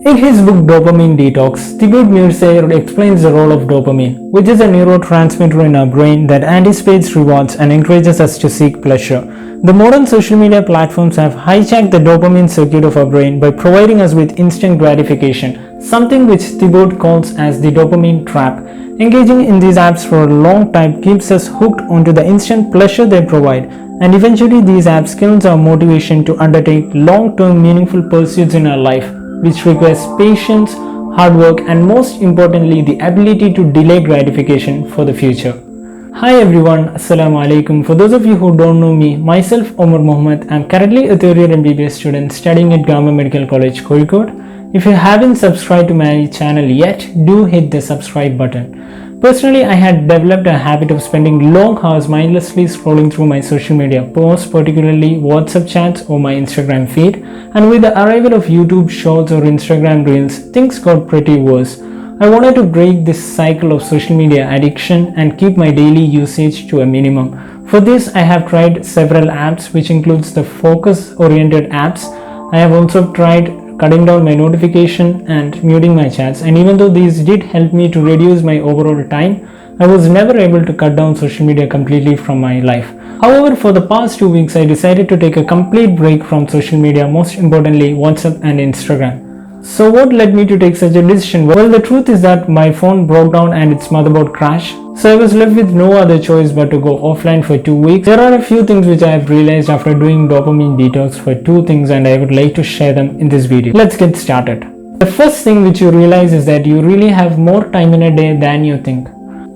In his book Dopaminedetox, Thibaut explains the role of dopamine, which is a neurotransmitter in our brain that anticipates rewards and encourages us to seek pleasure. The modern social media platforms have hijacked the dopamine circuit of our brain by providing us with instant gratification, something which Thibaut calls as the dopamine trap. Engaging in these apps for a long time keeps us hooked onto the instant pleasure they provide, and eventually these apps kills our motivation to undertake long-term meaningful pursuits in our life, which requires patience, hard work, and most importantly, the ability to delay gratification for the future. Hi everyone, Assalamu alaikum. For those of you who don't know me, myself Omar Mohammed, I'm currently a third year MBBS student studying at Government Medical College, Kozhikode. If you haven't subscribed to my channel yet, do hit the subscribe button. Personally, I had developed a habit of spending long hours mindlessly scrolling through my social media posts, particularly WhatsApp chats or my Instagram feed, and with the arrival of YouTube Shorts or Instagram Reels, things got pretty worse. I wanted to break this cycle of social media addiction and keep my daily usage to a minimum. For this, I have tried several apps, which includes the focus-oriented apps. I have also tried cutting down my notification and muting my chats, and even though these did help me to reduce my overall time, I was never able to cut down social media completely from my life. However, for the past 2 weeks, I decided to take a complete break from social media, most importantly WhatsApp and Instagram. So what led me to take such a decision? Well, the truth is that my phone broke down and its motherboard crashed. So I was left with no other choice but to go offline for 2 weeks. There are a few things which I have realized after doing dopamine detox for 2 things, and I would like to share them in this video. Let's get started. The first thing which you realize is that you really have more time in a day than you think.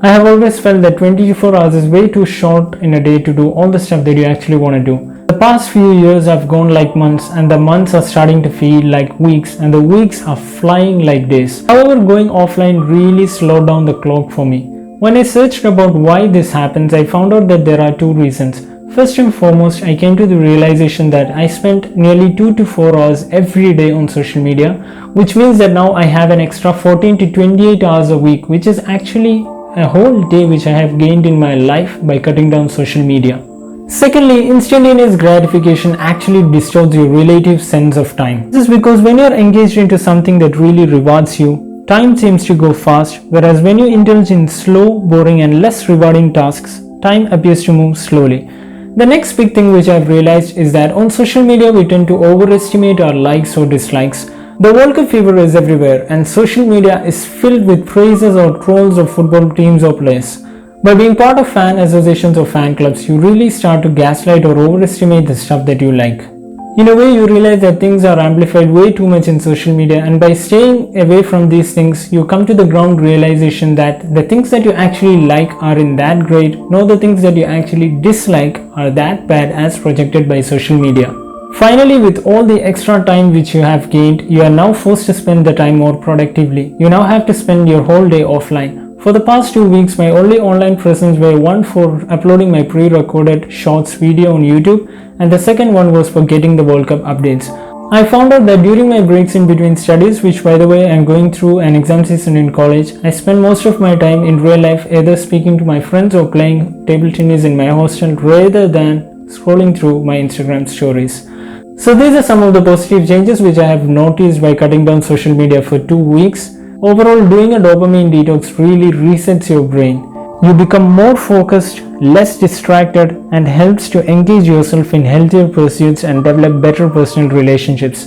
I have always felt that 24 hours is way too short in a day to do all the stuff that you actually want to do. The past few years have gone like months, and the months are starting to feel like weeks, and the weeks are flying like days. However, going offline really slowed down the clock for me. When I searched about why this happens, I found out that there are 2 reasons. First and foremost, I came to the realization that I spent nearly 2 to 4 hours every day on social media, which means that now I have an extra 14 to 28 hours a week, which is actually a whole day which I have gained in my life by cutting down social media. Secondly, instantaneous gratification actually distorts your relative sense of time. This is because when you are engaged into something that really rewards you, time seems to go fast, whereas when you indulge in slow, boring and less rewarding tasks, time appears to move slowly. The next big thing which I've realized is that on social media we tend to overestimate our likes or dislikes. The World Cup fever is everywhere, and social media is filled with praises or trolls of football teams or players. By being part of fan associations or fan clubs, you really start to gaslight or overestimate the stuff that you like. In a way, you realize that things are amplified way too much in social media, and by staying away from these things, you come to the ground realization that the things that you actually like aren't that great, nor the things that you actually dislike are that bad as projected by social media. Finally, with all the extra time which you have gained, you are now forced to spend the time more productively. You now have to spend your whole day offline. For the past 2 weeks, my only online presence were one for uploading my pre-recorded shorts video on YouTube, and the second one was for getting the World Cup updates. I found out that during my breaks in between studies, which by the way I am going through an exam season in college, I spend most of my time in real life either speaking to my friends or playing table tennis in my hostel rather than scrolling through my Instagram stories. So these are some of the positive changes which I have noticed by cutting down social media for 2 weeks. Overall, doing a dopamine detox really resets your brain. You become more focused, less distracted, and helps to engage yourself in healthier pursuits and develop better personal relationships.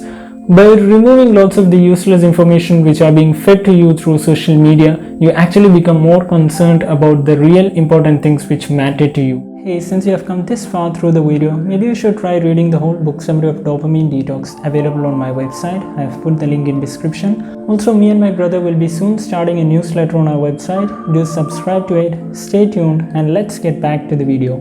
By removing lots of the useless information which are being fed to you through social media, you actually become more concerned about the real important things which matter to you. Hey, since you have come this far through the video, maybe you should try reading the whole book summary of Dopamine Detox available on my website. I have put the link in description. Also, me and my brother will be soon starting a newsletter on our website. Do subscribe to it, stay tuned, and let's get back to the video.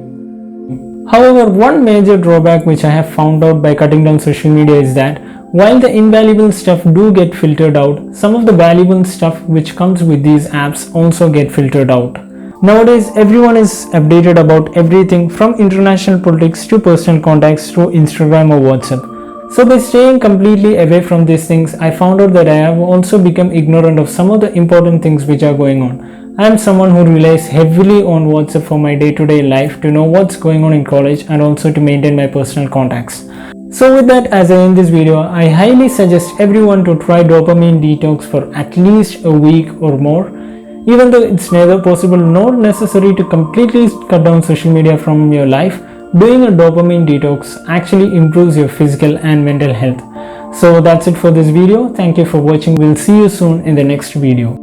However, one major drawback which I have found out by cutting down social media is that while the invaluable stuff do get filtered out, some of the valuable stuff which comes with these apps also get filtered out. Nowadays, everyone is updated about everything from international politics to personal contacts through Instagram or WhatsApp. So by staying completely away from these things, I found out that I have also become ignorant of some of the important things which are going on. I am someone who relies heavily on WhatsApp for my day-to-day life to know what's going on in college and also to maintain my personal contacts. So with that, as I end this video, I highly suggest everyone to try dopamine detox for at least a week or more. Even though it's neither possible nor necessary to completely cut down social media from your life, doing a dopamine detox actually improves your physical and mental health. So that's it for this video. Thank you for watching. We'll see you soon in the next video.